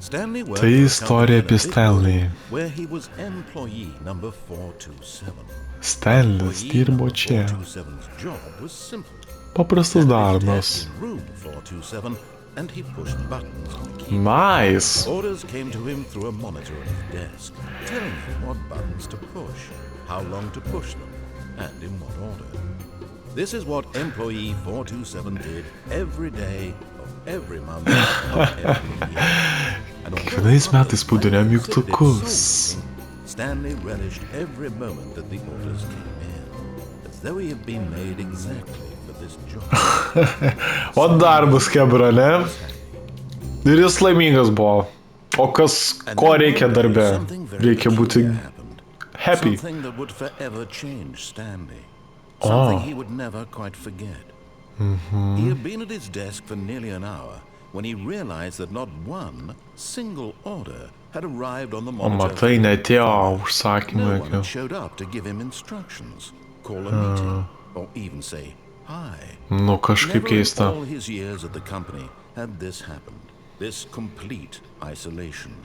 Tai istorija apie Stanley. Stanley's dirbo čia. Paprastas darbas. Nice. Orders came to him through a monitor on his desk, telling him what buttons to push, how long to push them, and in what order. This is what employee 427 did every day of every month of every year. Kiekvienais metais spaudinėjo mygtukus. Stanley relished every moment that the orders came in, as though he had been made exactly for this job. O darbas kebra, ne? Ir jis laimingas buvo. O ko reikia darbe? Reikia būti happy. Something that would forever change Stanley. Something he would never quite forget. He had been at his desk for nearly an hour when he realized that not one single order had arrived on the monitor. O matai, neatėjo užsakymų No jokių. one showed up to give him instructions, call a meeting, or even say hi. Nu, kažkaip Never in keista. all his years at the company had this happened. This complete isolation.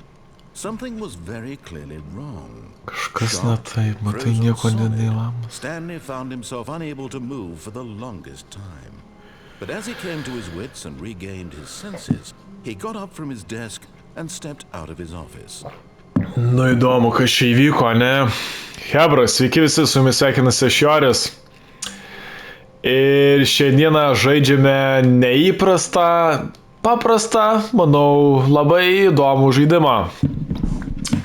Something was very clearly wrong. Kažkas ne taip, matai, nieko nedėlamas. Stanley found himself unable to move for the longest time. But as he came to his wits and regained his senses, he got up from his desk and stepped out of his office. Nu, įdomu, kas čia įvyko, ne? Hebra, sveiki visi, su jumis sveikinasi Šioris. Ir šiandieną žaidžiame neįprastą, paprastą, manau, labai įdomų žaidimą,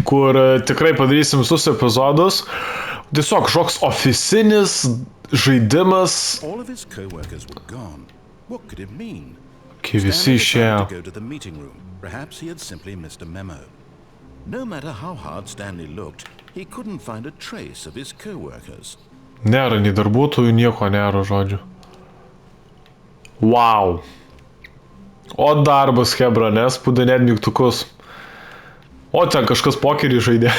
kur tikrai padarysim visus epizodus. Tiesiog kažkoks oficinis žaidimas. All of his co-workers were gone. What could it mean? Kai visi Stanley išėjo. decided to go to the meeting room. Perhaps he had simply missed a memo. No matter how hard Stanley looked, he couldn't find a trace of his co-workers. Nėra nei darbuotojų, nieko nėra, žodžiu. Wow. O darbas, Hebra, nes spaudinėt mygtukus. O ten kažkas pokerį žaidė.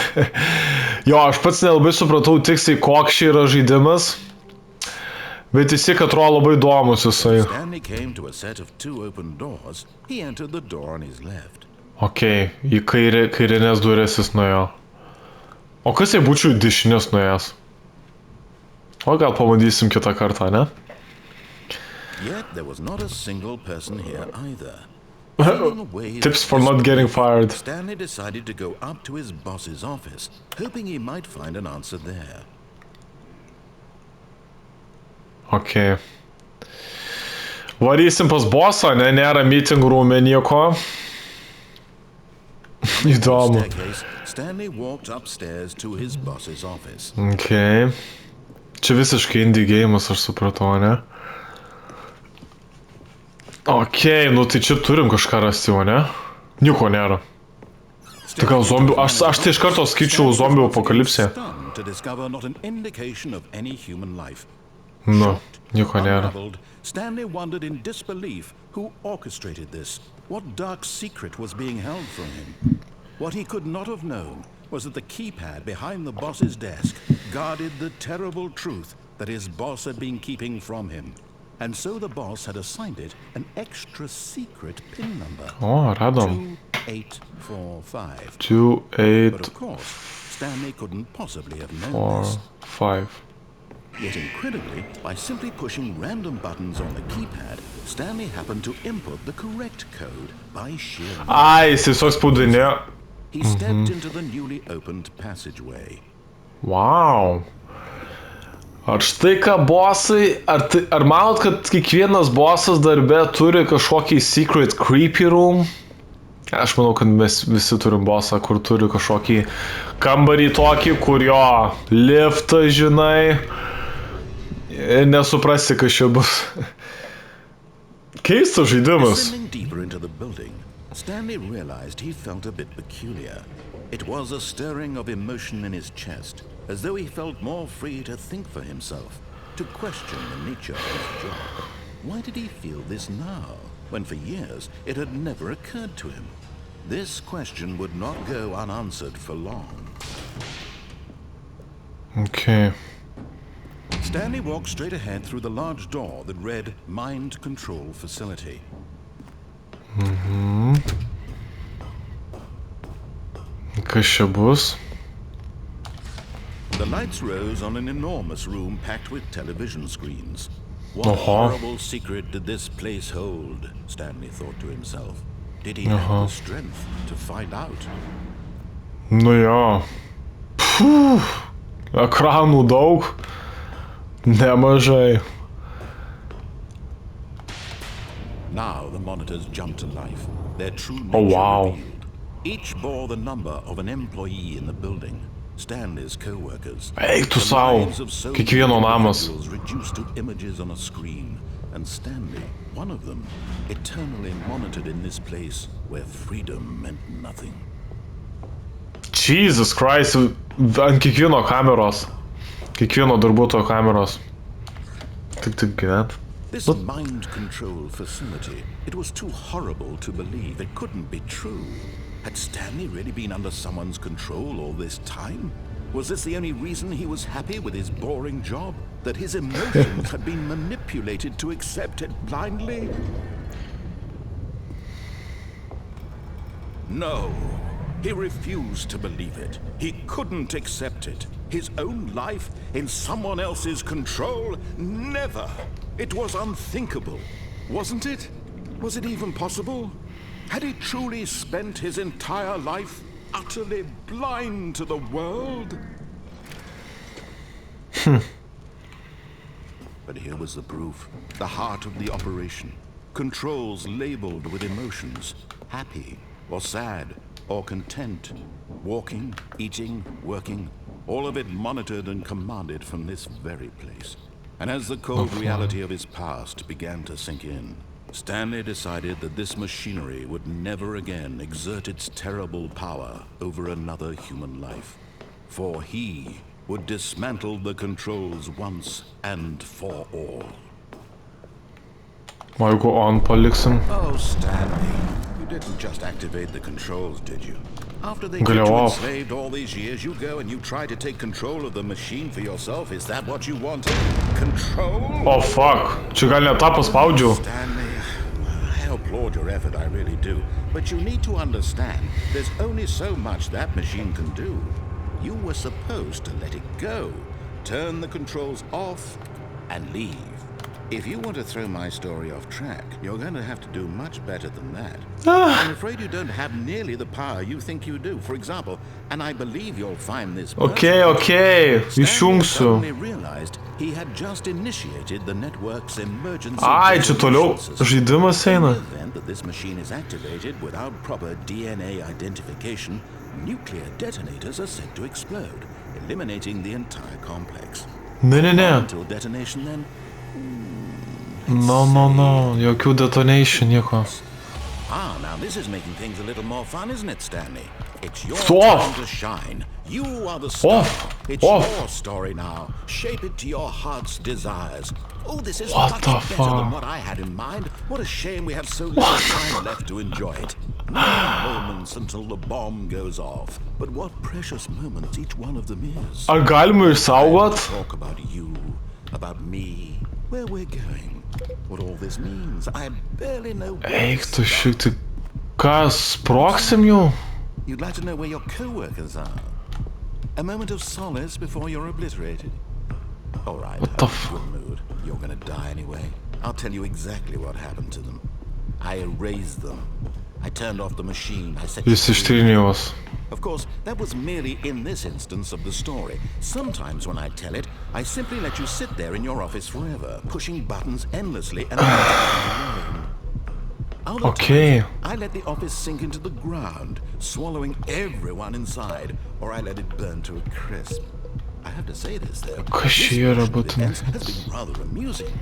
Jo, aš pats nelabai supratau tiksliai, koks čia yra žaidimas. Bet jis tik atrodo labai įdomus jisai. Stanley came to a set of two open doors. He entered the door on his left. Okei, į kairinės durės jis nuėjo. O kas jei būčiau dešinės nuėjęs? O gal pamatysim kitą kartą, ne? Yet there was not a single person here either. Tips for not getting fired. Stanley decided to go up to his boss's office, hoping he might find an answer there. Okei. Varysim pas bosą, ne? Nėra meeting room'e nieko. Įdomu. Stanley walked upstairs to his boss's office. Okei. Čia visiškai indie gėjimas, aš supratau, ne? Okei, nu tai čia turim kažką rasti, o ne? Nieko nėra. Tai gal zombių... Aš tai iš karto skaičiau zombių apokalipsę. Nu, nieko nėra. Stanley wondered in disbelief who orchestrated this, what dark secret was being held from him. What he could not have known was that the keypad behind the boss's desk guarded the terrible truth that his boss had been keeping from him. And so the boss had assigned it an extra secret PIN number. O, radom. 2845. 2, But 8, of course, Stanley couldn't possibly have known 4, this. 5. Yet incredibly, by simply pushing random buttons on the keypad, Stanley happened to input the correct code by sheer luck. Ai, jis tiesiog spaudinėjo. He stepped into the newly opened passageway. Wow. Ar štai ką bosai, ar manot, kad kiekvienas bosas darbe turi kažkokį secret creepy room? Aš manau, kad mes visi turim bosą, kur turi kažkokį kambarį tokį, kur jo liftą, žinai, ir nesuprasi, kas čia bus. Keistas žaidimas. Descending deeper into the building, Stanley realized he felt a bit peculiar. It was a stirring of emotion in his chest, as though he felt more free to think for himself, to question the nature of his job. Why did he feel this now, when for years it had never occurred to him? This question would not go unanswered for long. Okay. Stanley walked straight ahead through the large door that read Mind Control Facility. Kas čia bus? The lights rose on an enormous room packed with television screens. What Uh-huh. horrible secret did this place hold? Stanley thought to himself. Did he have the strength to find out? Nu jo. Puh. Ekranų daug. Nemažai. Now the monitors jumped to life. Their true nature Oh, wow. revealed. Each bore the number of an employee in the building. Stanley's co-workers. Eik tu The sau. lives of so many Kiekvieno namas. individuals reduced to images on a screen. And Stanley, one of them, eternally monitored in this place where freedom meant nothing. Jesus Christ. Ant kiekvieno kameros. Kiekvieno darbuotojo kameros. Tik gyvent. This mind control facility, it was too horrible to believe. It couldn't be true. Had Stanley really been under someone's control all this time? Was this the only reason he was happy with his boring job? That his emotions had been manipulated to accept it blindly? No. He refused to believe it. He couldn't accept it. His own life in someone else's control? Never. It was unthinkable. Wasn't it? Was it even possible? Had he truly spent his entire life utterly blind to the world? But here was the proof. The heart of the operation. Controls labeled with emotions. Happy or sad or content. Walking, eating, working. All of it monitored and commanded from this very place. And as the cold reality of his past began to sink in, Stanley decided that this machinery would never again exert its terrible power over another human life. For he would dismantle the controls once and for all. O jeigu on paliksim? Oh, Stanley, you didn't just activate the controls, did you? After they Gilėja kept you off. enslaved all these years, you go and you try to take control of the machine for yourself. Is that what you wanted? Control? Oh fuck. Čia gal ne tą paspaudžiau? Stanley, I applaud your effort, I really do. But you need to understand, there's only so much that machine can do. You were supposed to let it go, turn the controls off, and leave. If you want to throw my story off track, you're going to have to do much better than that. I'm afraid you don't have nearly the power you think you do. For example, and I believe you'll find this Okay. Stanley Išjungsiu. suddenly realized he had just initiated the network's emergency Ai, čia toliau detonation system. žaidimas In the eina. event that this machine is activated without proper DNA identification, nuclear detonators are said to explode, eliminating the entire complex. Ne. Until detonation then, No. Jokių detonation, nieko. now this is making things a little more fun, isn't it, Stanley? It's your Off. time to shine. You are the star. Off. It's Off. your story now. Shape it to your heart's desires. Oh, this is What much the better fuck? than what I had in mind. What a shame we have so little time left to enjoy it. No moments until the bomb goes off. But what precious moments each one of them is. Ar galima išsaugot? Talk about you, about me, where we're going, what all this means. I barely know. Eik tu šiek tiek. Kas, sprogsim jau? You'd like to know where your co-workers are. A moment of solace before you're obliterated. All right, What the I'm in a good mood. You're gonna die anyway. I'll tell you exactly what happened to them. I erased them. I turned off the machine. I set you Jis free. ištrinė juos. Of course, that was merely in this instance of the story. Sometimes when I tell it, I simply let you sit there in your office forever, pushing buttons endlessly and alone. Other Okay. times, I let the office sink into the ground, swallowing everyone inside, or I let it burn to a crisp. I have to say this, though. Kas This čia yra version of būtent? events has been rather amusing.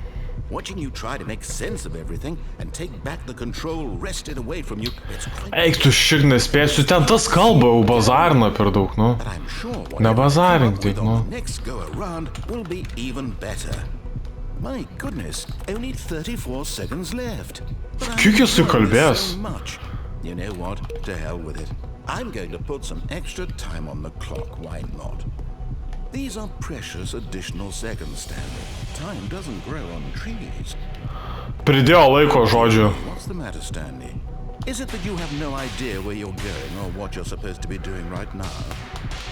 Watching you try to make sense of everything and take back the control wrested away from you, it's quite... Eik tu šiek nespėsiu, ten tas kalba jau bazarina per daug, nu. But I'm sure Ne whatever you come bazarink up with tik, on nu. the next go around will be even better. My goodness, only 34 seconds left. But I'm Kiek jisai enjoying this kalbės? so much. You know what? To hell with it. I'm going to put some extra time on the clock. Why not? These are precious additional seconds, Stanley. Time doesn't grow on trees. Pridėjo laiko žodžiu. What's the matter, Stanley? Is it that you have no idea where you're going or what you're supposed to be doing right now?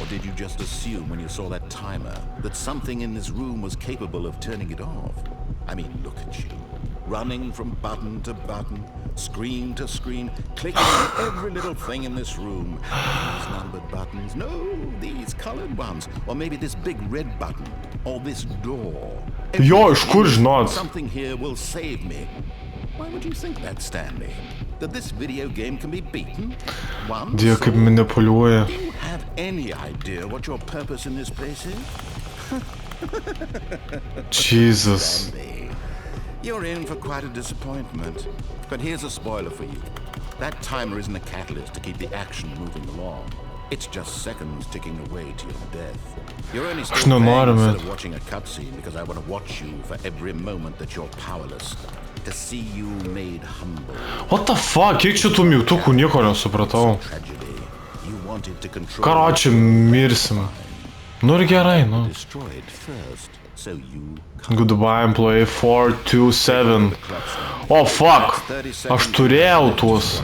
Or did you just assume when you saw that timer that something in this room was capable of turning it off? I mean, look at you. Running from button to button, screen to screen, clicking on every little thing in this room. These numbered buttons, no, these colored ones. Or maybe this big red button, or this door. Jo, iš kur žinot? Something here will save me. Why would you think that, Stanley? That this video game can be beaten? Once? Dieve, kaip manipuliuoja. Do you have any idea what your purpose in this place is? Jesus. Stanley, you're in for quite a disappointment. But here's a spoiler for you. That timer isn't a catalyst to keep the action moving along. It's just seconds ticking away to your death. You're only still playing instead of watching a cutscene because I want to watch you for every moment that you're powerless. To see you made humble. What the fuck? Kiek čia tų mygtukų nieko nesupratau. Karoči, mirsim. Nu ir gerai, nu. Goodbye, employee 427. Oh, fuck. Aš turėjau tuos.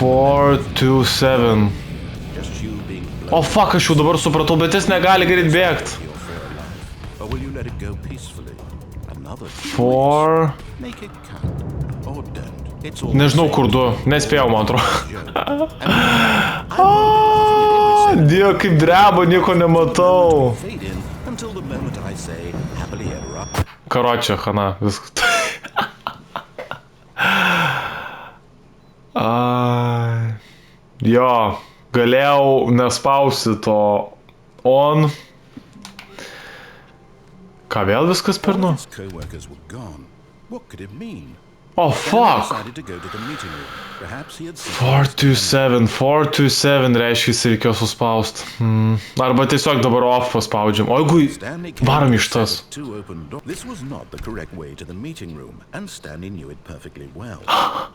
427. Oh, fuck, aš jau dabar supratau, bet jis negali greit bėgt. 4... Nežinau kur du, nespėjau, man atrodo. Dieve, kaip dreba, nieko nematau. Karočią, Hana, viskas. Jo, galėjau nespausti to on. Ką vėl viskas per nu? Oh, fuck! 427 reiškia, jis reikėjo suspaust. Arba tiesiog dabar off paspaudžiam. O jeigu varom iš tas. This was not the correct way to the meeting room, and Stanley knew it perfectly well.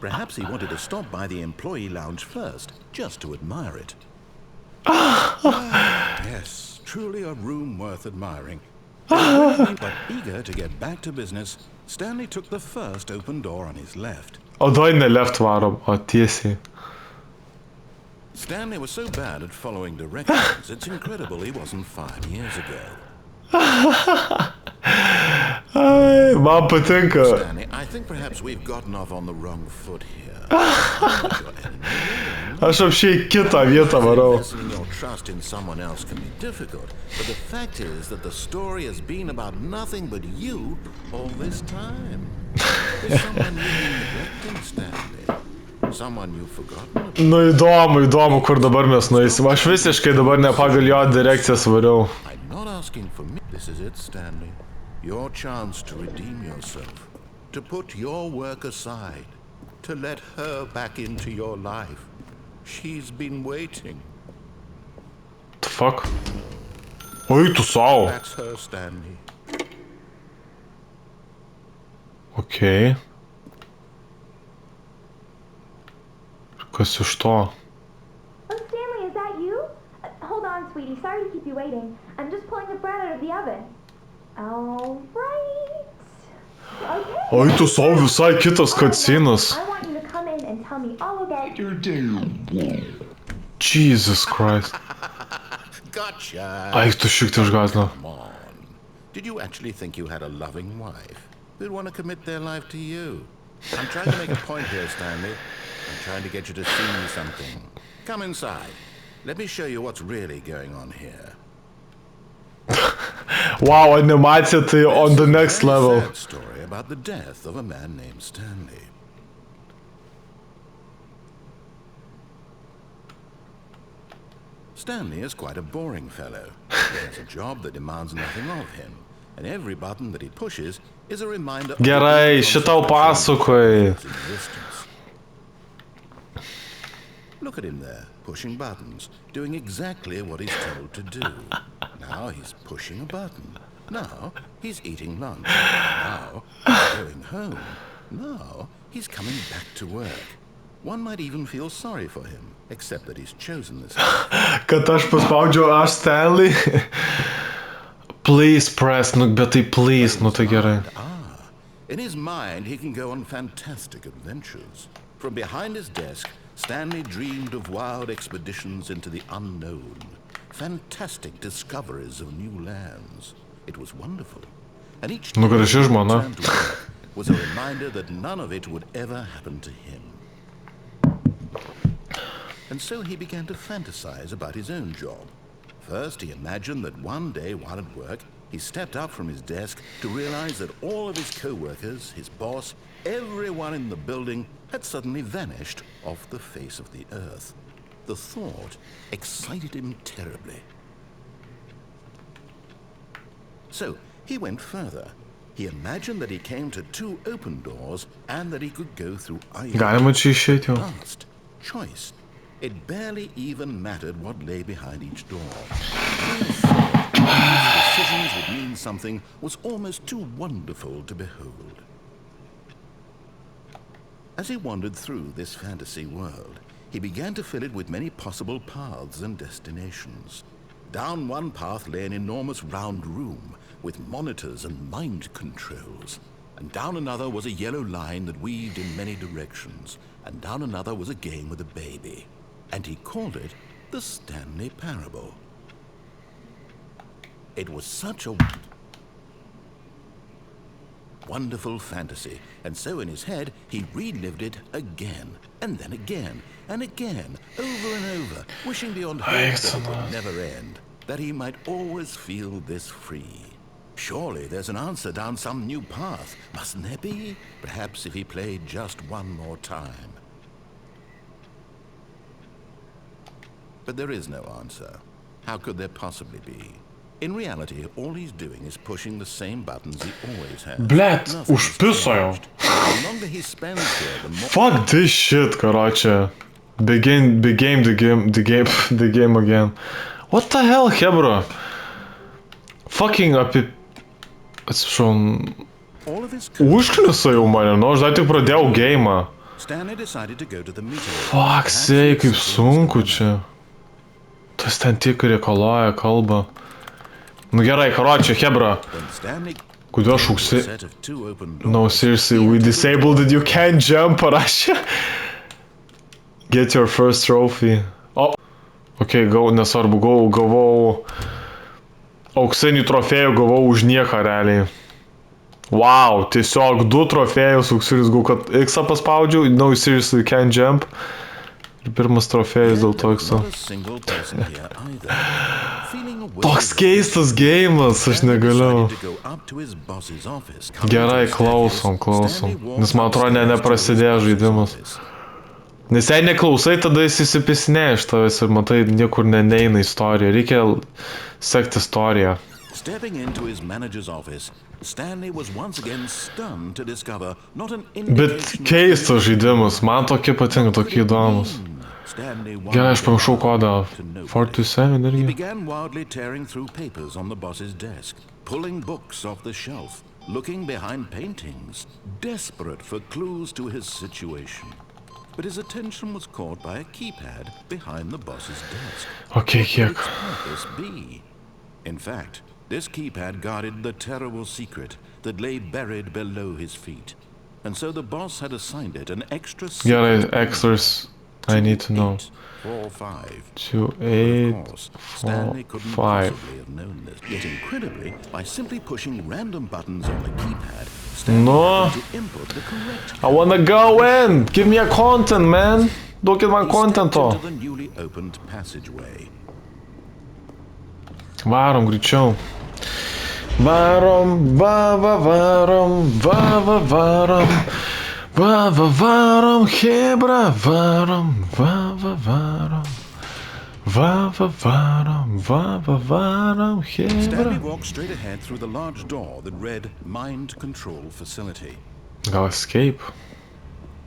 Perhaps he wanted to stop by the employee lounge first, just to admire it. Yes, truly a room worth admiring. But eager to get back to business, Stanley took the first open door on his left. O doj ne left varom, o tiesiai. Stanley was so bad at following directions, it's incredible he wasn't 5 years ago. Ai, man patinka. Stanley, I think perhaps we've gotten off on the wrong foot here. Aš apšiai kitą vietą varau. Your trust in someone else can be difficult, but the fact is that the story has been about nothing but you all this time. There's someone you've been neglecting, Stanley. Someone you've forgotten. Nu įdomu, kur dabar mes nueisim. Aš visiškai dabar ne pagal jo direkcijas variau. I'm not asking for me. This is it, Stanley. Your chance to redeem yourself. To put your work aside. To let her back into your life. She's been waiting. The fuck? Oi, tu sau. That's her, Stanley. Okay. Kas iš to? Oh, Stanley, is that you? Hold on, sweetie. Sorry to keep you waiting. I'm just pulling the bread out of the oven. All right. Okay. Oi, tu sau, visai kitas cutscenes. I want you to come in and tell me all about your day. Jesus Christ. Gotcha. Ai, tu šiek tiek išgąsdino. Come on. Did you actually think you had a loving wife who'd want to commit their life to you? I'm trying to make a point here, Stanley. I'm trying to get you to see something. Come inside. Let me show you what's really going on here. Wow, animacija tai on the next level. Sad story about the death of a man named Stanley. Stanley is quite a boring fellow. He has a job that demands nothing of him, and every button that he pushes is a reminder of Gerai, šitau pasakoj. Look at him there, pushing buttons, doing exactly what he's told to do. Now he's pushing a button. Now he's eating lunch. Now he's going home. Now he's coming back to work. One might even feel sorry for him, except that he's chosen this. Kad aš paspaudžiau aš Stanley. Please press, nu bet tai please, nu tai gerai. In his mind, he can go on fantastic adventures. From behind his desk, Stanley dreamed of wild expeditions into the unknown, fantastic discoveries of new lands. It was wonderful. And each day he returned to work was a reminder that none of it would ever happen to him. And so he began to fantasize about his own job. First, he imagined that one day while at work, he stepped up from his desk to realize that all of his co-workers, his boss, everyone in the building had suddenly vanished off the face of the earth. The thought excited him terribly. So he went further. He imagined that he came to 2 open doors and that he could go through either. Last choice. It barely even mattered what lay behind each door. His decisions would mean something was almost too wonderful to behold. As he wandered through this fantasy world, he began to fill it with many possible paths and destinations. Down one path lay an enormous round room with monitors and mind controls. And down another was a yellow line that weaved in many directions. And down another was a game with a baby. And he called it the Stanley Parable. It was such a wonderful fantasy, and so in his head he relived it again, and then again, and again, over and over, wishing beyond hope that it would never end, that he might always feel this free. Surely there's an answer down some new path, mustn't there be? Perhaps if he played just one more time. But there is no answer. How could there possibly be? In reality, all he's doing is pushing the same buttons he always has. Блядь, užpiso jau. Fuck this shit, короче. The game again. What the hell, Hebra? Fucking apie... Atsiprašau. Užknisa jau mane, nu aš dar tik pradėjau game'ą. Fuck sake, kaip sunku čia. Tas ten tik reikaloja kalbą. Nu gerai, karočią, Hebra. Kodėl šūksi? No, seriously, we disabled it, you can't jump, parašė. Get your first trophy. O, okei, nesvarbu, gavau auksinį trofėjų, gavau už nieką realiai. Wow, tiesiog 2 trofėjus auksinius, gavau, kad X paspaudžiau, no, seriously, you can't jump. Ir pirmas trofėjus dėl to X. Toks keistas geimas, aš negaliu. Gerai, klausom. Nes man atrodo, neprasidėjo žaidimas. Nes jei neklausai, tada jis įsipisinė iš tavęs ir matai, niekur neina istorija. Reikia sekti istoriją. Bet keistas žaidimas, man tokie patinka, tokie įdomus. Gerai, aš pamiršau kodą. 47 irgi. He began wildly tearing through papers on the boss's desk, pulling books off the shelf, looking behind paintings, desperate for clues to his situation. But his attention was caught by a keypad behind the boss's desk. Okay, kiek. What would its purpose be? In fact, this keypad guarded the terrible secret that lay buried below his feet. And so the boss had assigned it an extra Gerai, extras. I need to know. 2845. Yet incredibly, by simply pushing random buttons on the keypad, No. I wanna go in. Give me a content, man. Duokit man contento. Varom greičiau. Varom. Varom, Hebra, varom. Hebra. Stanley walked straight ahead through the large door that read Mind Control Facility. Gal escape.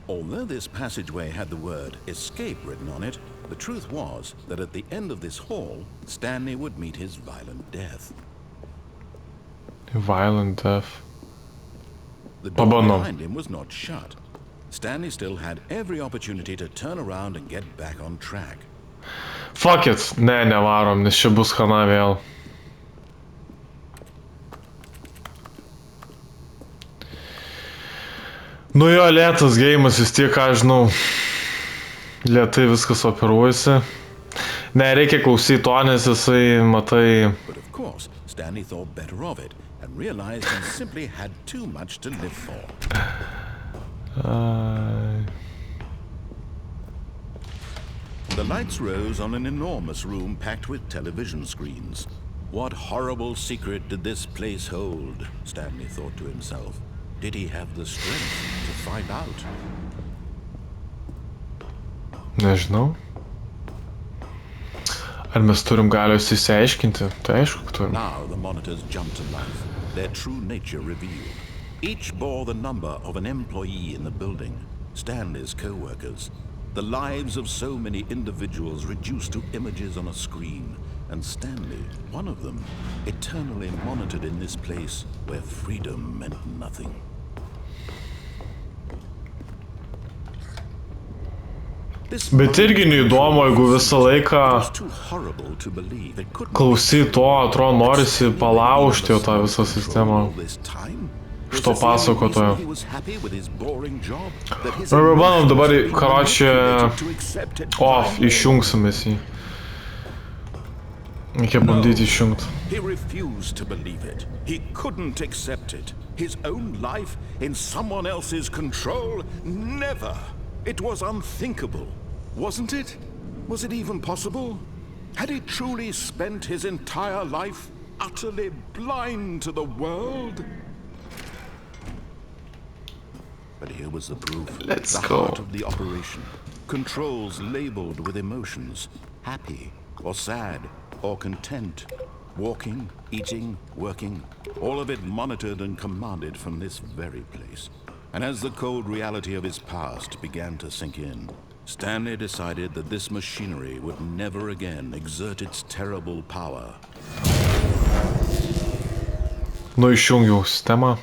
Although this passageway had the word escape written on it, the truth was that at the end of this hall, Stanley would meet his violent death. Violent death. The door behind him was not shut. Stanley still had every opportunity to turn around and get back on track. Fuck it. Ne, nevarom, nes čia bus chana vėl. Nu jo, lėtas gėjimas vis tiek, ką žinau. Lėtai viskas operuojasi. Ne, reikia klausyti to, nes jisai, matai... But of course, Stanley thought better of it and realized he simply had too much to live for. The lights rose on an enormous room packed with television screens. What horrible secret did this place hold? Stanley thought to himself. Did he have the strength to find out? Nežinau. Ar mes turim galios įsiaiškinti? Tai aišku, kad turim. Now the monitors jumped to life, their true nature revealed. Each bore the number of an employee in the building, Stanley's co-workers. The lives of so many individuals reduced to images on a screen, and Stanley, one of them, eternally monitored in this place where freedom meant nothing. Bet irgi neįdomu, jeigu visą laiką klausy to, atrodo, norisi palaužti jau tą visą sistemą. Iš to pasakotojo. Dabar bandom, dabar, karočią, išjungsimės jį. Reikia bandyti išjungti. He refused to believe it. He couldn't accept it. His own life in someone else's control? Never. It was unthinkable. Wasn't it? Was it even possible? Had he truly spent his entire life utterly blind to the world? But here was the proof. Let's the go. heart of the operation. Controls labeled with emotions. Happy or sad or content. Walking, eating, working. All of it monitored and commanded from this very place. And as the cold reality of his past began to sink in, Stanley decided that this machinery would never again exert its terrible power. Nu, išjungiau sistemą.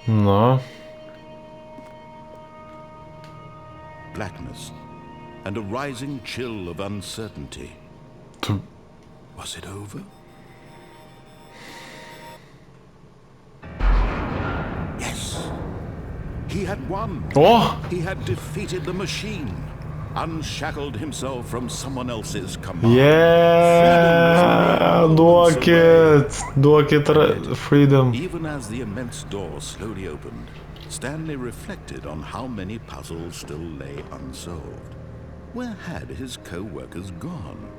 Na. Blackness and a rising chill of uncertainty. Was it over? Yes. He had won. Oh! He had defeated the machine, unshackled himself from someone else's command. Yeah! Duokit freedom. Even as the immense door slowly opened, Stanley reflected on how many puzzles still lay unsolved. Where had his co-workers gone?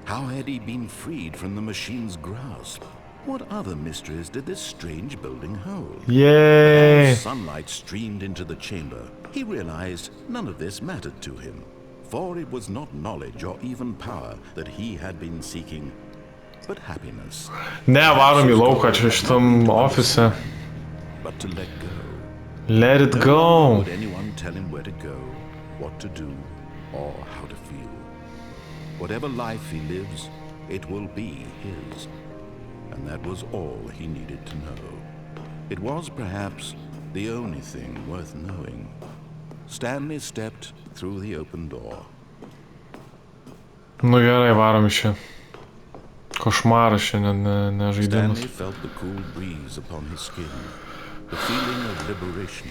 How had he been freed from the machine's grasp? What other mysteries did this strange building hold? Yay! As sunlight streamed into the chamber, he realized none of this mattered to him, for it was not knowledge or even power that he had been seeking, but happiness. Ne, varom į lauką čia šitam ofise. But to let go. Let it No go. longer would anyone tell him where to go, what to do, or how to feel. Whatever life he lives, it will be his. And that was all he needed to know. It was perhaps the only thing worth knowing. Stanley stepped through the open door. Nu gerai, varom iš čia. Košmaras šiandien, ne žaidimas. Stanley felt the cool breeze upon his skin, the feeling of liberation,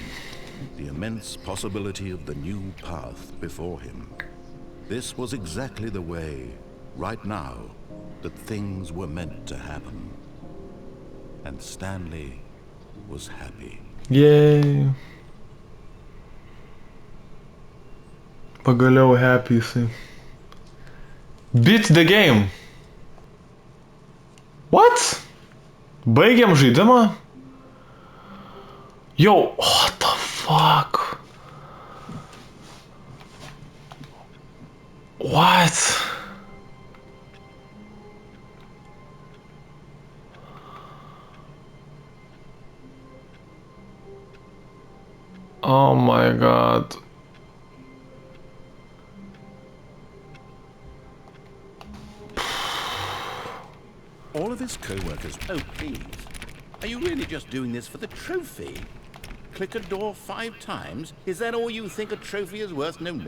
the immense possibility of the new path before him. This was exactly the way, right now, that things were meant to happen. And Stanley was happy. Yay. Pagaliau happy jisai. Beat the game. What? Baigiam žaidimą? Yo, what the fuck? What? Oh my god. All of his co-workers. Oh, please. Are you really just doing this for the trophy? Click a door 5 times? Is that all you think a trophy is worth? No.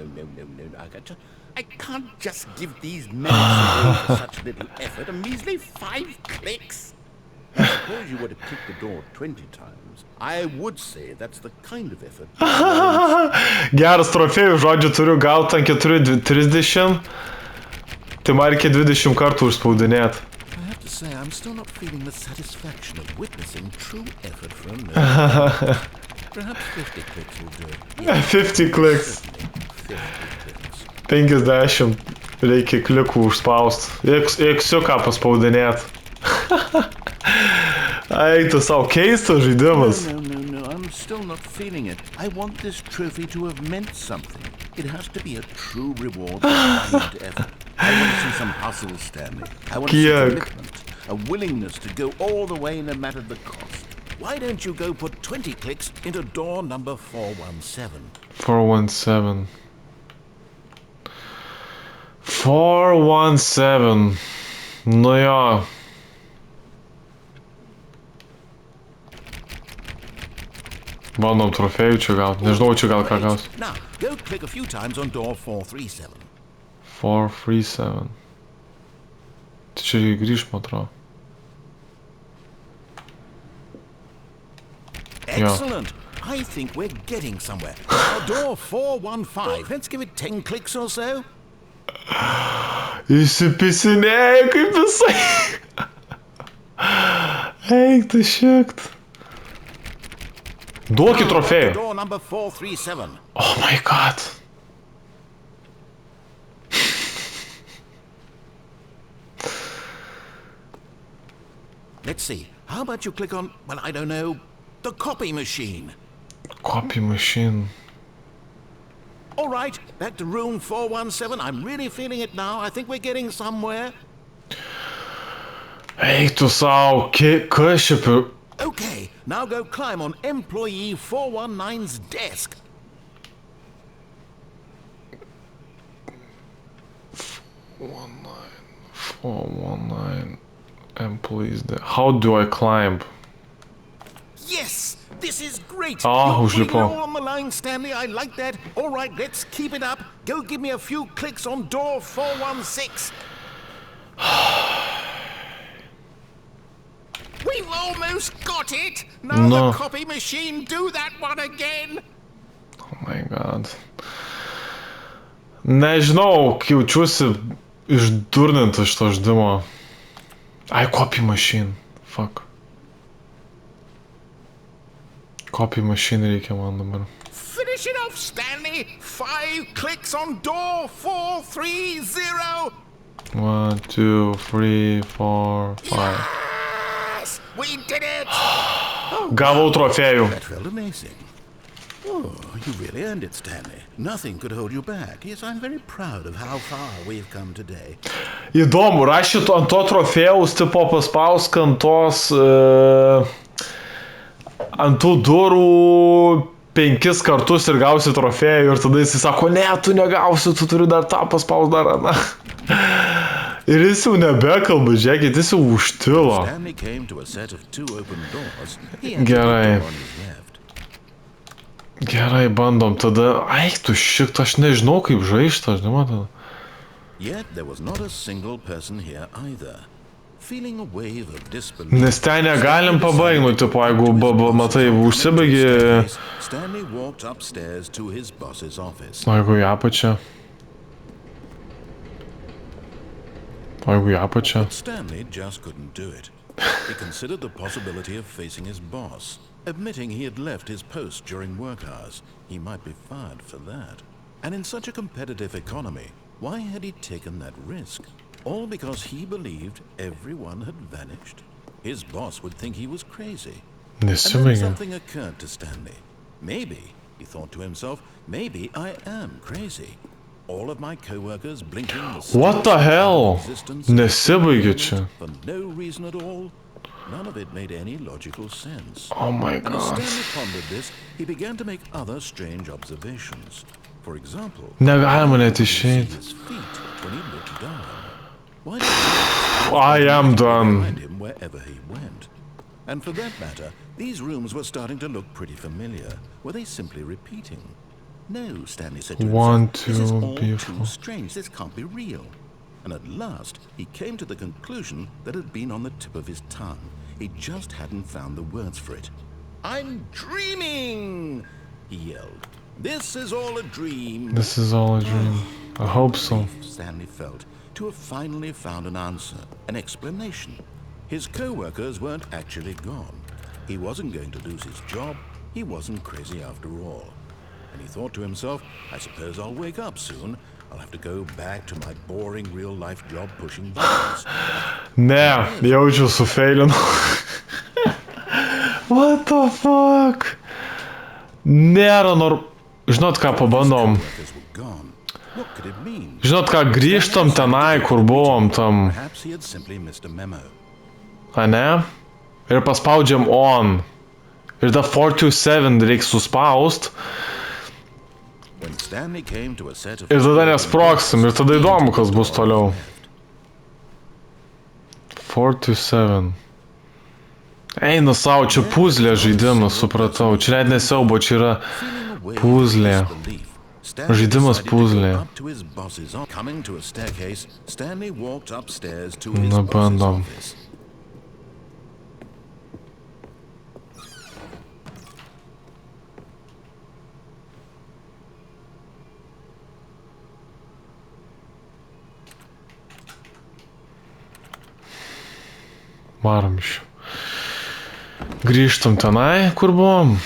I can't just give these minutes away for such little effort. A measly 5 clicks. suppose you were to kick the door 20 times, I would say that's the kind of effort. Geras trofėjų, žodžiu, turiu gauti ant 4:30. Tai man reikia 20 kartų užspaudinėti. I have to say, I'm still not feeling the satisfaction of witnessing true effort for a moment. Perhaps 50 clicks will do it. 50 clicks. 50 reikia klikų užspausti. Eksiuką paspaudinėti. Eik, tu savo keistas žaidimas. No, I'm still not feeling it. I want this trophy to have meant something. It has to be a true reward for kind effort. I want to see some hustle, Stanley. I want to see commitment, a willingness to go all the way no matter the cost. Why don't you go put 20 clicks into door number 417? 417. 417. Nu jo. Bandom trofėjų čia gauti. Nežinau, čia gal ką gaus. Now, go click a few times on door 437. 437. Tai čia grįžt, man atrodo. Excellent. I think we're getting somewhere. Now, door 415. Let's give it 10 clicks or so. Įsipisinėja kaip visai. Eik, tu šiekt. Duokit trofėjų. Door number 437. Oh my god. Let's see. How about you click on, well, I don't know, the copy machine. Copy machine. All right, back to room 417. I'm really feeling it now. I think we're getting somewhere. Eik, tu savo, kas čia per... Okay, now go climb on employee 419's desk. 419 employees there. How do I climb? Yes, this is great. Ah, You're putting it užlipau. all on the line, Stanley. I like that. All right, let's keep it up. Go give me a few clicks on door 416. We've almost got it. Now No. the copy machine, do that one again. Oh my god. Nežinau, jaučiuosi išdurnintas šito žaidimo. Ai, copy machine. Fuck. Copy machine reikia man dabar. Finish it off, Stanley. 5 clicks on door 430. 1, 2, 3, 4, 5. Yes, we did it. Gavau trofėjų. That felt amazing. Oh, you really earned it, Stanley. Nothing could hold you back. Yes, I'm very proud of how far we've come today. Įdomu, rašyt ant to trofėjaus, tipo paspausk ant tos... ant tų durų 5 kartus ir gausi trofėjų ir tada jis sako, ne, tu negausi, tu turi dar tą paspaus dar aną. Ir jis jau nebekalba, žiūrėkit, jis jau užtilo. Stanley came to a set of 2 open doors. He entered Gerai. the door on his left. Gerai, bandom tada. Ai, tu šit, aš nežinau kaip žaisti, aš nematau. Yet there was not a single person here either. Feeling a wave of disbelief. Nes ten negalim pabaigti, nu, tipo, jeigu matai, užsibaigi... Stanley walked upstairs to his boss's office. O jeigu į apačią? O jeigu į apačią? Stanley just couldn't do it. He considered the possibility of facing his boss, admitting he had left his post during work hours. He might be fired for that. And in such a competitive economy, why had he taken that risk? All because he believed everyone had vanished. His boss would think he was crazy. And then Nesibaigia. something occurred to Stanley. Maybe, he thought to himself, maybe I am crazy. All of my co-workers blinking What the hell? existence Nesibaigia čia. for no reason at all. None of it made any logical sense. Oh my And as god. Stanley pondered this, he began to make other strange observations. For example, Negalima net he could see išeit. his feet when he looked down. Why did I am done. behind him wherever he went? And for that matter, these rooms were starting to look pretty familiar. Were they simply repeating? No, Stanley said to One, himself. This is two, all beautiful. too strange. This can't be real. And at last, he came to the conclusion that had been on the tip of his tongue. He just hadn't found the words for it. "I'm dreaming!" he yelled. "This is all a dream." This is all a dream. I hope so. Relief Stanley felt to have finally found an answer, an explanation. His co-workers weren't actually gone. He wasn't going to lose his job. He wasn't crazy after all. And he thought to himself, I suppose I'll wake up soon. I'll have to go back to my boring real-life job pushing buttons. Ne, jaučiu sufeilinau. What the fuck? Nėra Žinot ką, pabandom. What could it mean? Žinot ką, grįžtam tenai, kur buvom tam. Perhaps he had simply missed a memo. A ne? Ir paspaudžiam on. Ir da 427 reiks suspaust. When Stanley came to a set of Ir tada nesprogsim. Ir tada įdomu, kas bus toliau. 427. Eina savo, čia puzlė žaidimas, supratau. Čia net nesiaubo, čia yra puzlė. Žaidimas puzlė. Na, bandom. Varom iš. Grįžtam tenai, kur buvom.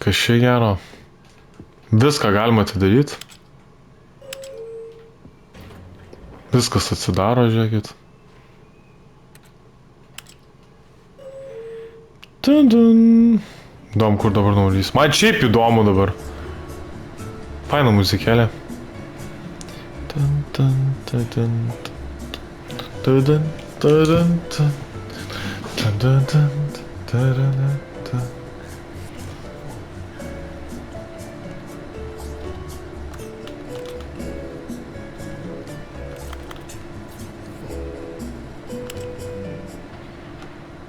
Kas čia gero. Viską galima atidaryti. Viskas atsidaro, žiūrėkit. Dun. Įdomu, kur dabar nuvalys. Man šiaip įdomu dabar. Faina muzikėlė.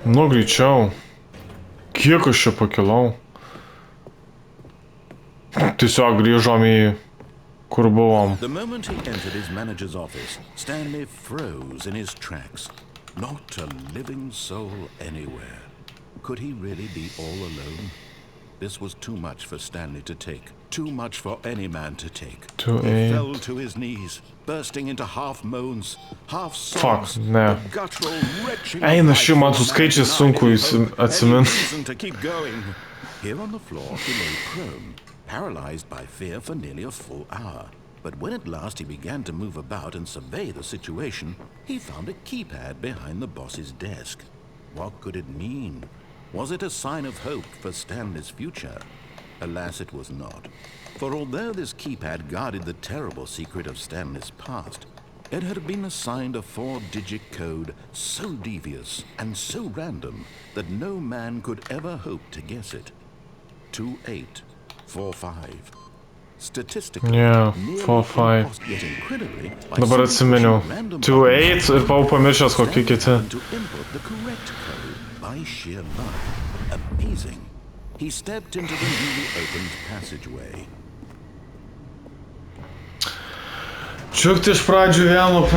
Nu, greičiau. Kiek aš čia pakilau? Tiesiog grįžom į kur buvom. The moment he entered his manager's office, Stanley froze in his tracks. Not a living soul anywhere. Could he really be all alone? This was too much for Stanley to take. Too much for any man to take. He fell to his knees, bursting into half moans, half sobs. Fuck, ne. Eina ši, man su skaičiais sunku atsimint. Here on the floor he lay prone, paralyzed by fear for nearly a full hour. But when at last he began to move about and survey the situation, he found a keypad behind the boss's desk. What could it mean? Was it a sign of hope for Stanley's future? Alas, it was not. For although this keypad guarded the terrible secret of Stanley's past, it had been assigned a 4-digit code so devious and so random that no man could ever hope to guess it. 2845. Statistically, Yeah, 4-5. Dabar atsiminiau. 2-8 ir buvau pamiršęs kokį kiti. To input the correct code by sheer luck. Amazing. He stepped into the newly opened passageway. Čiukti iš pradžių vieno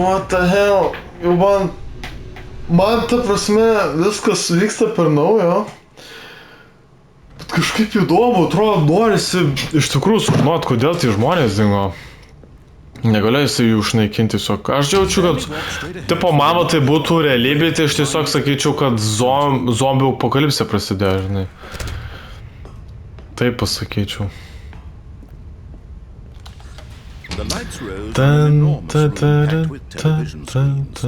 what the hell? Jau man ta prasme viskas vyksta per naujo. Bet kažkaip įdomu, atrodo, norisi iš tikrųjų sužinot, kodėl tie žmonės dingo. Negalėsi jų išnaikinti tiesiog. Aš jaučiu, kad tipo mano tai būtų realybė, tai aš tiesiog sakyčiau, kad zombių apokalipsė prasidėjo, žinai. Taip pasakyčiau. The lights rose and an enormous room packed with television screens.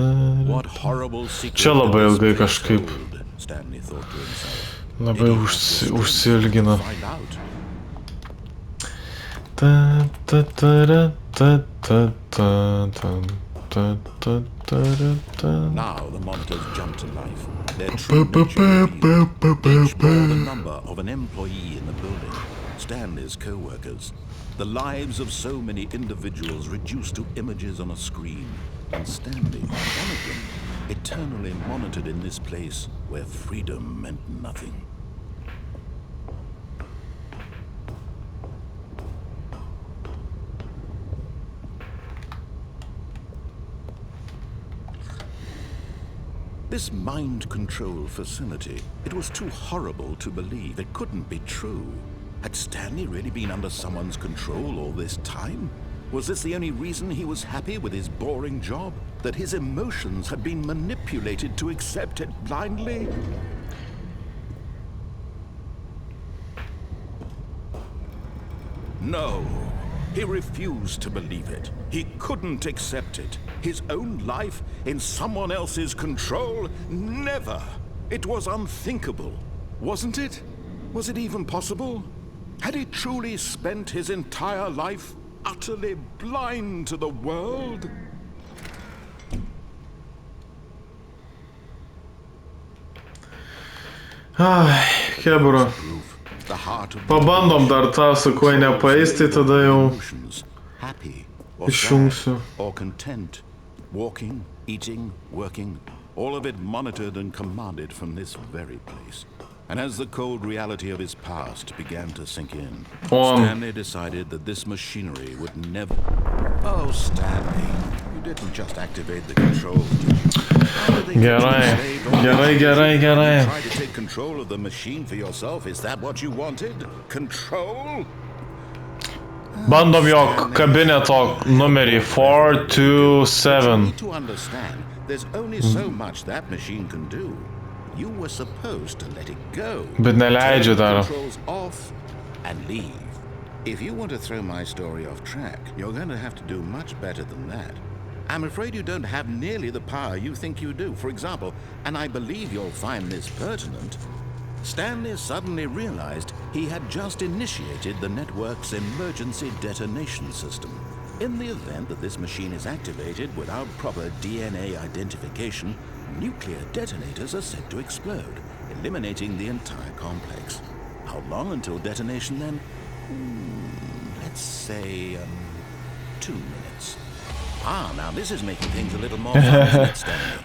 What horrible secret Čia labai ilgai kažkaip. Stanley thought to himself. Labai užsiilgina. Find out. Now the monitors jumped to life. Their true nature revealed. Each bore the number of an employee in the building. Stanley's co-workers. The lives of so many individuals reduced to images on a screen. And Stanley, one of them, eternally monitored in this place where freedom meant nothing. This mind control facility, it was too horrible to believe. It couldn't be true. Had Stanley really been under someone's control all this time? Was this the only reason he was happy with his boring job? That his emotions had been manipulated to accept it blindly? No. He refused to believe it. He couldn't accept it. His own life in someone else's control? Never. It was unthinkable. Wasn't it? Was it even possible? Had he truly spent his entire life utterly blind to the world? Ai, kebra. Pabandom dar tą, su kuo nepaeis, tai tada jau išjungsiu. Or content, walking, eating, working, all of it monitored and commanded from this very place. And as the cold reality of his past began to sink in, Stanley decided that this machinery would never... Oh, Stanley, you didn't just activate the controls, did you? Gerai. Try to take control of the machine for yourself. Is that what you wanted? Control? Bandom jo kabineto numerį 427. You need to understand, there's only so much that machine can do. You were supposed to let it go. Bet neleidžia dar. Controls off and leave. If you want to throw my story off track, you're going to have to do much better than that. I'm afraid you don't have nearly the power you think you do. For example, and I believe you'll find this pertinent, Stanley suddenly realized he had just initiated the network's emergency detonation system. In the event that this machine is activated without proper DNA identification, nuclear detonators are said to explode, eliminating the entire complex. How long until detonation then? Let's say 2 minutes. Now this is making things a little more fun, isn't it, Stanley?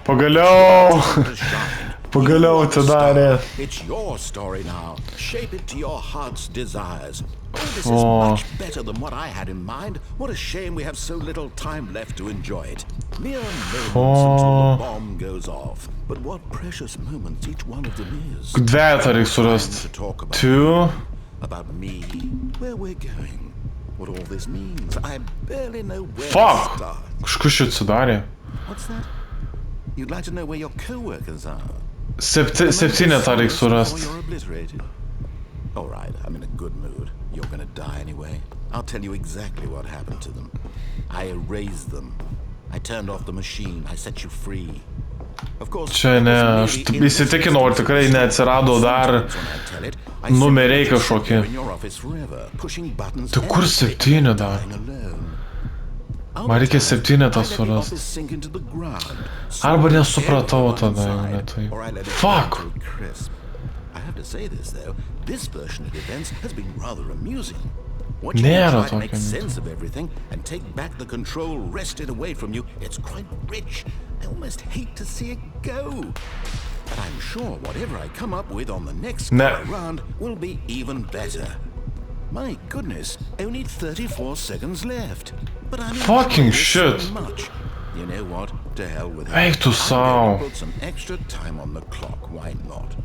Pagaliau atidarė. It's your story now. Shape it to your heart's desires. Oh, this is much better than what I had in mind. What a shame we have so little time left to enjoy it. Mere moments until the bomb goes off. But what precious moments each one of them is. Dvejetą reik surast. 2. About me, where we're going, what all this means. I barely know where to start. Kažkas šit sudarė. What's that? You'd like to know where your co-workers are? 7 reik surast. You're obliterated. All right, I'm in a good mood. You're gonna die anyway. I'll tell you exactly what happened to them. I erased them. I turned off the machine. I set you free. Of course, Čia ne, aš įsitikinau, ar tikrai neatsirado dar numeriai kažkokie. Tai kur 7 dar? Man reikia 7 tą surast. Arba nesupratau tada jau netai. Fuck! Nėra tokio. I almost hate to see it go. But I'm sure whatever I come up with on the next round will be even better. My goodness, only 34 seconds left. But I'm fucking shit. So much. You know what? To hell with it. Eik tu sau. Put some extra time on the clock. Why not?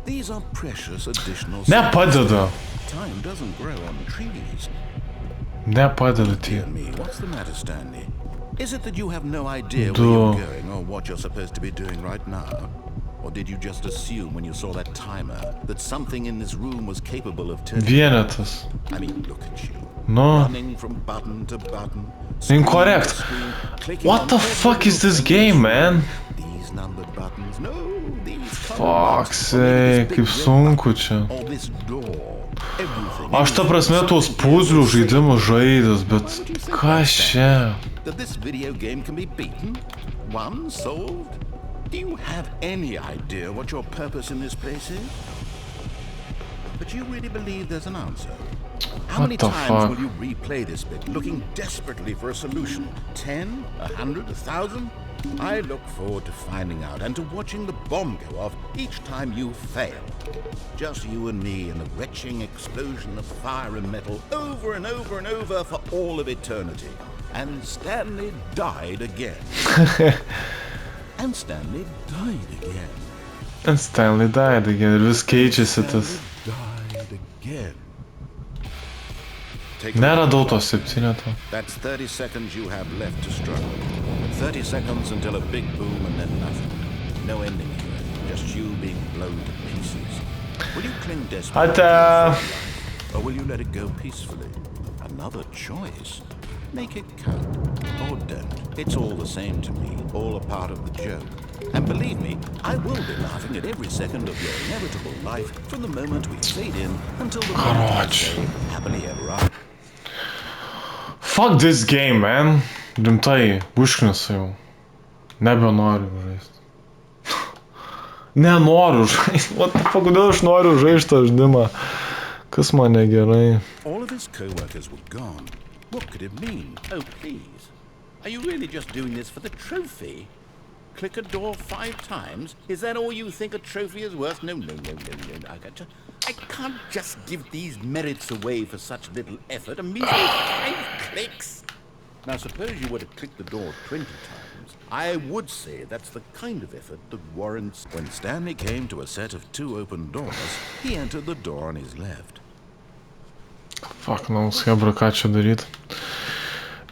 These are precious additional Nepadeda. Time doesn't grow on trees. Nepadeda tie. What's the matter, Stanley? Is it that you have no idea where you're going or what you're supposed to be doing right now? Or did you just assume when you saw that timer that something in this room was capable of turning... Vienetas. I mean, look at you. No. Running from button to button. Incorrect. What the fuck is this game, man? These numbered buttons. No, these Fuck's sake, kaip sunku čia. Aš ta prasme tos puzlių žaidimų žaidęs, bet kas čia? That this video game can be beaten? Won? Solved? Do you have any idea what your purpose in this place is? But you really believe there's an answer? How many times will you replay this bit, looking desperately for a solution? 10? 100? 1,000? I look forward to finding out and to watching the bomb go off each time you fail. Just you and me and the retching explosion of fire and metal over and over and over for all of eternity. And Stanley died again. And Stanley died again. And Stanley died again. Ir vis keičiasi tas. Died again. Neradau to 7. That's 30 seconds you have left to struggle. 30 seconds until a big boom and then nothing. No ending here. Just you being blown to pieces. Will you cling desperately to your life, or will you let it go peacefully? Another choice. Make it count. Or don't. It's all the same to me. All a part of the joke. And believe me, I will be laughing at every second of your inevitable life from the moment we fade in until the moment we say happily ever after. Fuck this game, man. Rimtai, užknisa jau. Nebenoriu žaisti. Nenoriu žaisti. What the fuck, kodėl aš noriu žaisti tą žaidimą? Kas man negerai? All of his co-workers were gone. What could it mean? Oh, please. Are you really just doing this for the trophy? Click a door 5 times? Is that all you think a trophy is worth? No. I can't just give these merits away for such little effort. A measly 5 clicks. Now, suppose you were to click the door 20 times. I would say that's the kind of effort that warrants... When Stanley came to a set of 2 open doors, he entered the door on his left. Fuck, nu, schebra, ką čia daryt?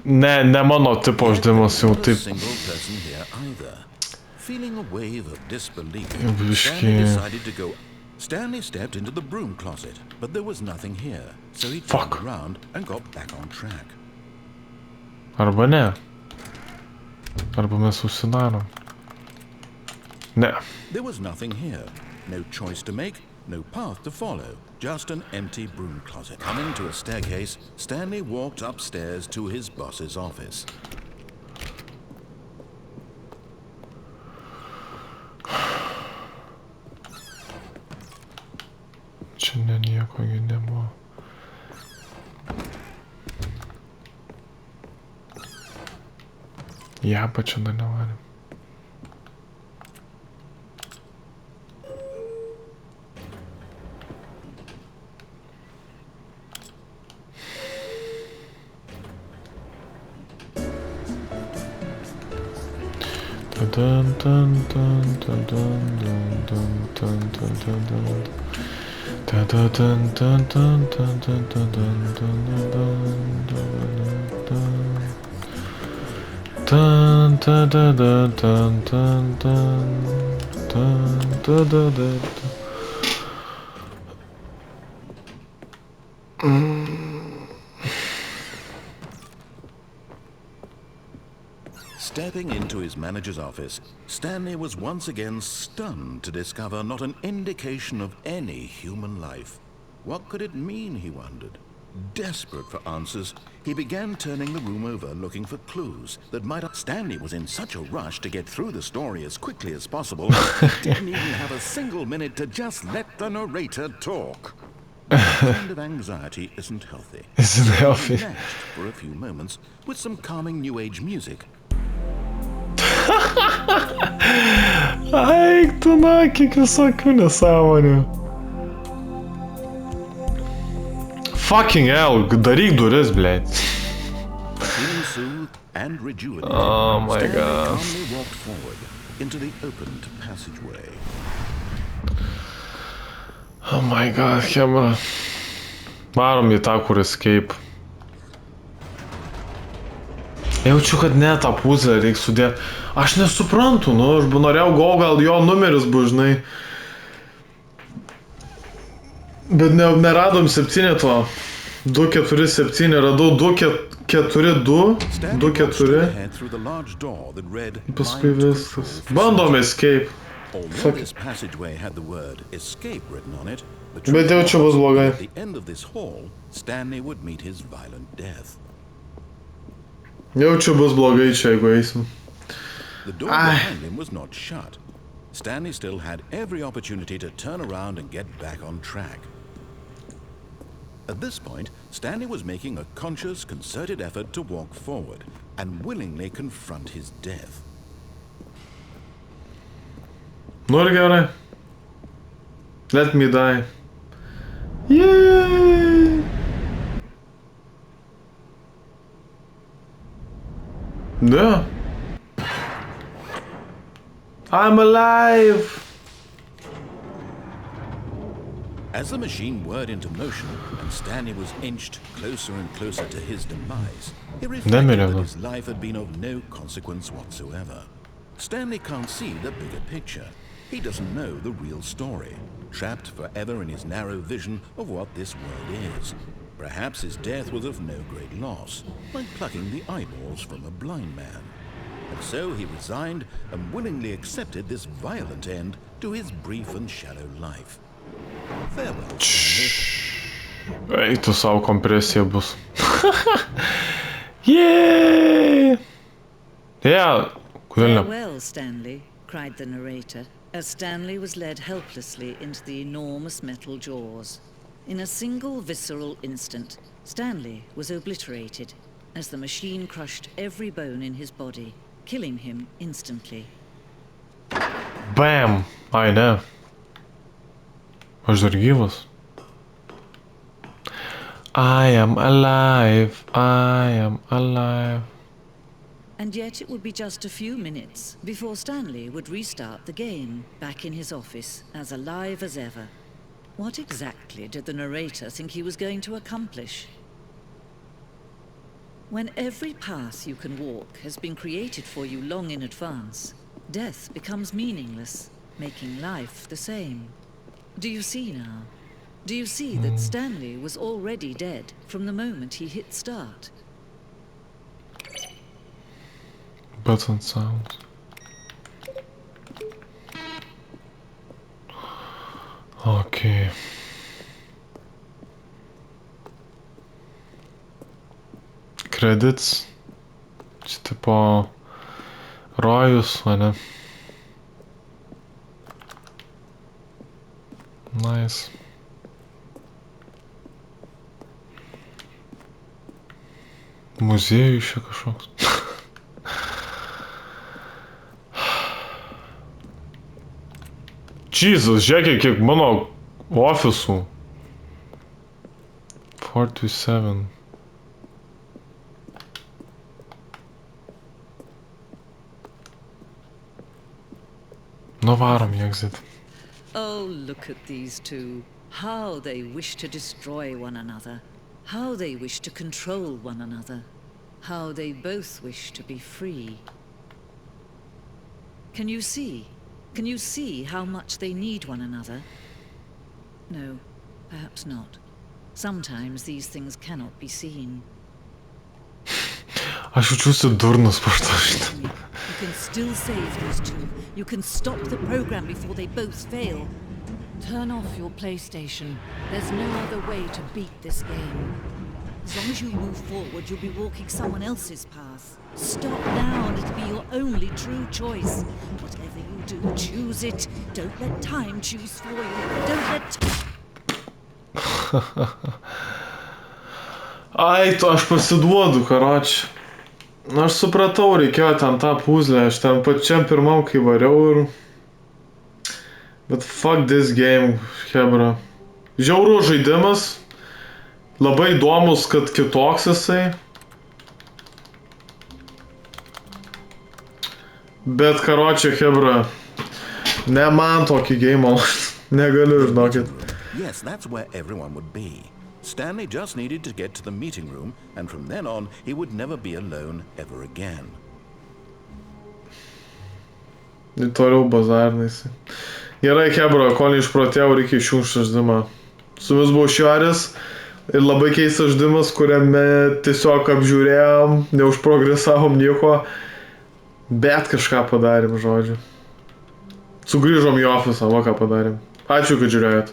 Ne mano tipo žaidimas jau taip. Single person here either. Feeling a wave of disbelief, Stanley stepped into the broom closet, but there was nothing here, so he turned around and got back on track. Arba ne. Arba mes užsidarom. Ne. There was nothing here. No choice to make, no path to follow. Just an empty broom closet. Coming to a staircase, Stanley walked upstairs to his boss's office. Čia nieko nebuvo. Į apačią dar nevarim. Stepping into his manager's office, Stanley was once again stunned to discover not an indication of any human life. What could it mean, he wondered? Desperate for answers, he began turning the room over looking for clues that might... Stanley was in such a rush to get through the story as quickly as possible, he didn't even have a single minute to just let the narrator talk. That kind of anxiety isn't healthy. Isn't healthy. He relaxed for a few moments with some calming new age music. Eik tu na, kiek visokių nesąmonių. Fucking hell, daryk duris, blėt. Feeling soothed and rejuvenated, Oh my Stanley God. calmly walked forward into the opened passageway. Oh my god, chebra. Varom į tą, kur escape. Jaučiu, kad ne tą puzlę reikia sudėti. Aš nesuprantu, nu, aš norėjau gal jo numeris bus, žinai. Bet neradom 7 to. 2, 4, 7, radau 2, 4, 2, 2, 4. Paskui viskas. Bandom escape. Although this passageway had the word escape written on it, the Bet jau čia bus blogai. at the end of this hall, Stanley would meet his violent death. Jau čia bus blogai čia, jeigu eisim. The door behind him was not shut. Stanley still had every opportunity to turn around and get back on track. At this point, Stanley was making a conscious, concerted effort to walk forward and willingly confront his death. Nu ir gerai. Let me die. Yay! Ne. I'm alive! As the machine whirred into motion and Stanley was inched closer and closer to his demise, he reflected that his life had been of no consequence whatsoever. Stanley can't see the bigger picture. He doesn't know the real story, trapped forever in his narrow vision of what this world is. Perhaps his death was of no great loss, like plucking the eyeballs from a blind man. And so he resigned and willingly accepted this violent end to his brief and shallow life. Farewell, Stanley. Eik tu savo, kompresija bus. Yay! Yeah, Farewell, Stanley, cried the narrator, as Stanley was led helplessly into the enormous metal jaws. In a single visceral instant, Stanley was obliterated as the machine crushed every bone in his body, killing him instantly. Bam! Ai, ne. Aš dar gyvas. I am alive. I am alive. And yet it would be just a few minutes before Stanley would restart the game, back in his office, as alive as ever. What exactly did the narrator think he was going to accomplish? When every path you can walk has been created for you long in advance, death becomes meaningless, making life the same. Do you see now? Do you see that Stanley was already dead from the moment he hit start? Button sound. Okay. Credits. Čia tipo rojus, o ne? Nice. Muziejus čia kažkoks. Jesus, žiūrėkit, kiek mano ofisų. 47. Nu varom į exit. Oh, look at these two. How they wish to destroy one another. How they wish to control one another. How they both wish to be free. Can you see? Can you see how much they need one another? No, perhaps not. Sometimes these things cannot be seen. Aš jaučiuosi durnas po šito. You can still save these two. You can stop the program before they both fail. Turn off your PlayStation. There's no other way to beat this game. As long as you move forward, you'll be walking someone else's path. Stop now and it'll be your only true choice. Whatever you do, choose it. Don't let time choose for you. Don't let... Ai, tu aš pasiduodu, karoči. Aš supratau, reikėjo ten tą puzlę, aš ten pačiam pirmam kai variau ir... But fuck this game, hebra. Žiaurus žaidimas. Labai įdomus, kad kitoks jisai. Bet karoči, hebra, ne man tokį game, negaliu, žinokit. Yes, that's where everyone would be. Stanley just needed to get to the meeting room, and from then on, he would never be alone ever again. Ir toliau bazarnaisi. Gerai, hebra, kol neišprotėjau, reikia išjungti žaidimą. Su jumis buvo Švaris ir labai keistas žaidimas, kuriame tiesiog apžiūrėjom, neužprogresavom nieko, bet kažką padarėm, žodžiu. Sugrįžom į ofisą, va ką padarėm. Ačiū, kad žiūrėjot.